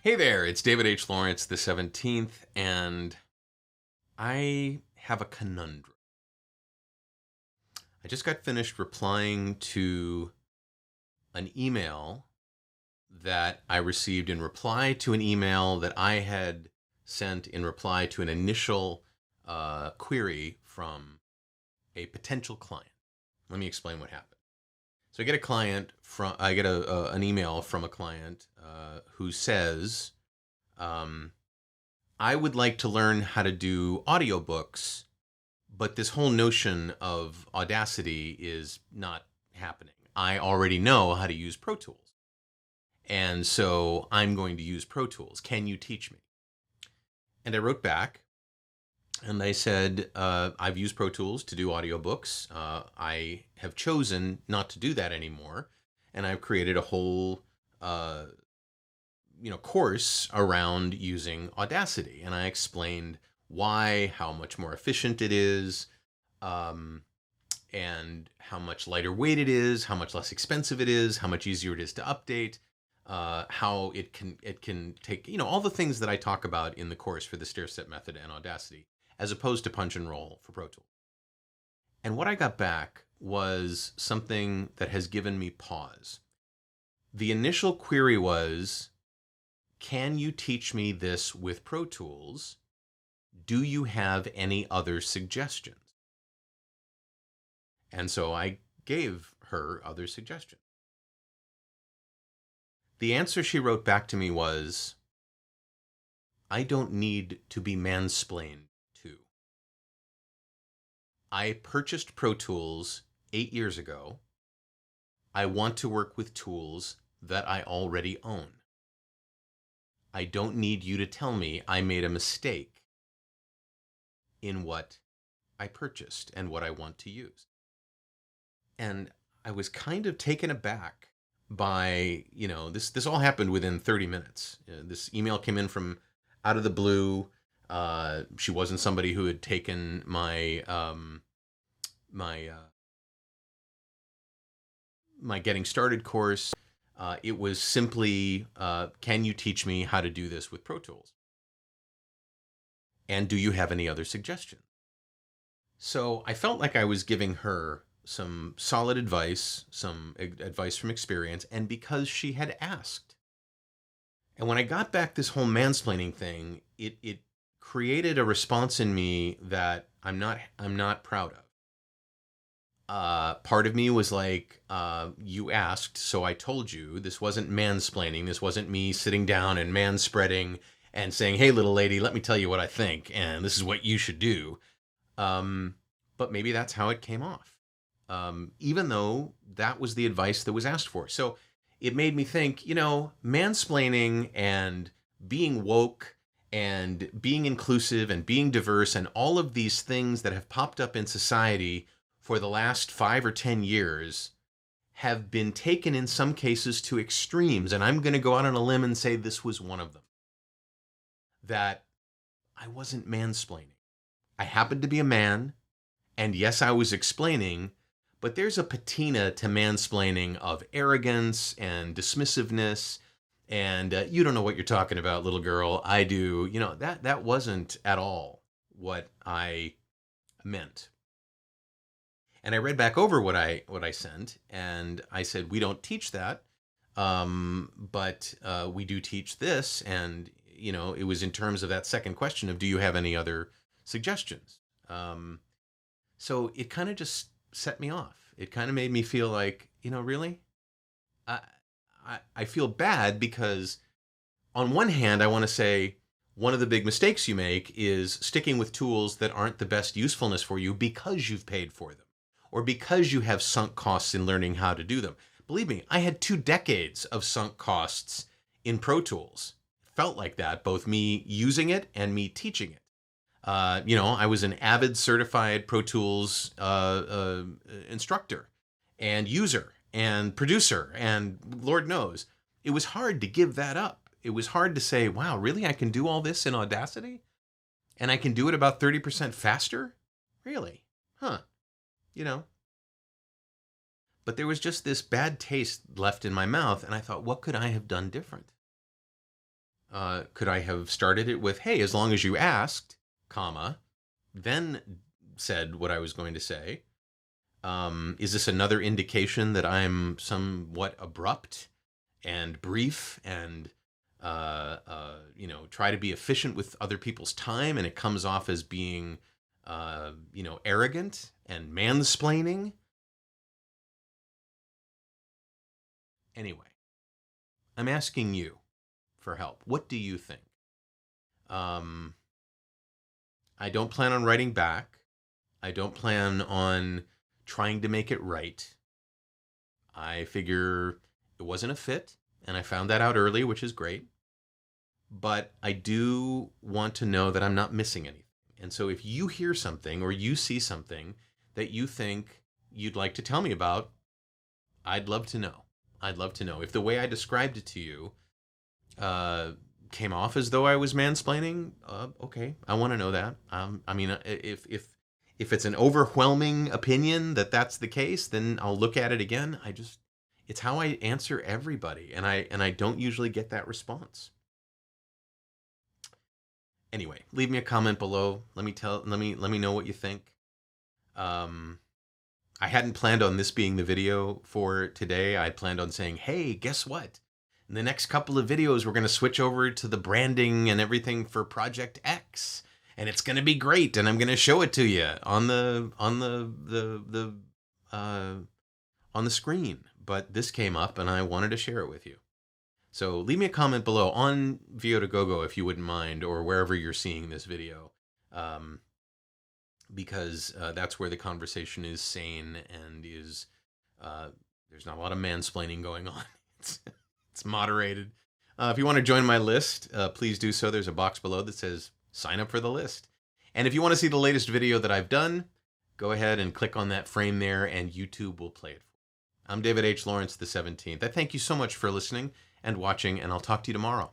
Hey there, it's David H. Lawrence, the 17th, and I have a conundrum. I just got finished replying to an email that I received in reply to an email that I had sent in reply to an initial query from a potential client. Let me explain what happened. So I get an email from a client who says, I would like to learn how to do audiobooks, but this whole notion of Audacity is not happening. I already know how to use Pro Tools. And so I'm going to use Pro Tools. Can you teach me? And I wrote back and I said, I've used Pro Tools to do audiobooks. I have chosen not to do that anymore. And I've created a whole course around using Audacity, and I explained why, how much more efficient it is, and how much lighter weight it is, how much less expensive it is, how much easier it is to update, how it can take all the things that I talk about in the course for the stair-step method and Audacity, as opposed to punch and roll for Pro Tools. And what I got back was something that has given me pause. The initial query was, can you teach me this with Pro Tools? Do you have any other suggestions? And so I gave her other suggestions. The answer she wrote back to me was, I don't need to be mansplained to. I purchased Pro Tools 8 years ago. I want to work with tools that I already own. I don't need you to tell me I made a mistake in what I purchased and what I want to use. And I was kind of taken aback by, this all happened within 30 minutes. This email came in from out of the blue. She wasn't somebody who had taken my Getting Started course. It was simply, can you teach me how to do this with Pro Tools? And do you have any other suggestions? So I felt like I was giving her some solid advice, some advice from experience, and because she had asked. And when I got back this whole mansplaining thing, it created a response in me that I'm not proud of. Part of me was like, you asked, so I told you. This wasn't mansplaining. This wasn't me sitting down and manspreading and saying, hey, little lady, let me tell you what I think, and this is what you should do. But maybe that's how it came off, even though that was the advice that was asked for. So it made me think, mansplaining and being woke and being inclusive and being diverse and all of these things that have popped up in society for the last 5 or 10 years have been taken in some cases to extremes. And I'm going to go out on a limb and say this was one of them. That I wasn't mansplaining. I happened to be a man, and yes, I was explaining, but there's a patina to mansplaining of arrogance and dismissiveness, and you don't know what you're talking about, little girl. I do. That wasn't at all what I meant. And I read back over what I sent, and I said, we don't teach that, but we do teach this. And it was in terms of that second question of, do you have any other suggestions? So it kind of just set me off. It kind of made me feel like, really? I feel bad because on one hand, I want to say one of the big mistakes you make is sticking with tools that aren't the best usefulness for you because you've paid for them or because you have sunk costs in learning how to do them. Believe me, I had 2 decades of sunk costs in Pro Tools. It felt like that, both me using it and me teaching it. I was an avid certified Pro Tools instructor and user and producer, and Lord knows, it was hard to give that up. It was hard to say, wow, really? I can do all this in Audacity? And I can do it about 30% faster? Really? Huh. But there was just this bad taste left in my mouth, and I thought, what could I have done different? Could I have started it with, hey, as long as you asked, comma, then said what I was going to say? Is this another indication that I'm somewhat abrupt and brief and, try to be efficient with other people's time, and it comes off as being, arrogant and mansplaining? Anyway, I'm asking you for help. What do you think? Um, I don't plan on writing back. I don't plan on trying to make it right. I figure it wasn't a fit, and I found that out early, which is great. But I do want to know that I'm not missing anything. And so if you hear something or you see something that you think you'd like to tell me about, I'd love to know. I'd love to know. If the way I described it to you came off as though I was mansplaining, okay, I want to know that. If it's an overwhelming opinion that that's the case, then I'll look at it again. It's how I answer everybody, and I don't usually get that response. Anyway, leave me a comment below. Let me know what you think. I hadn't planned on this being the video for today. I planned on saying, hey, guess what? In the next couple of videos, we're going to switch over to the branding and everything for Project X, and it's going to be great. And I'm going to show it to you on the screen. But this came up, and I wanted to share it with you. So leave me a comment below on Vo2Gogo if you wouldn't mind, or wherever you're seeing this video, because that's where the conversation is sane and is there's not a lot of mansplaining going on. It's moderated. If you want to join my list, please do so. There's a box below that says sign up for the list. And if you want to see the latest video that I've done, go ahead and click on that frame there, and YouTube will play it for you. I'm David H. Lawrence the 17th. I thank you so much for listening and watching, and I'll talk to you tomorrow.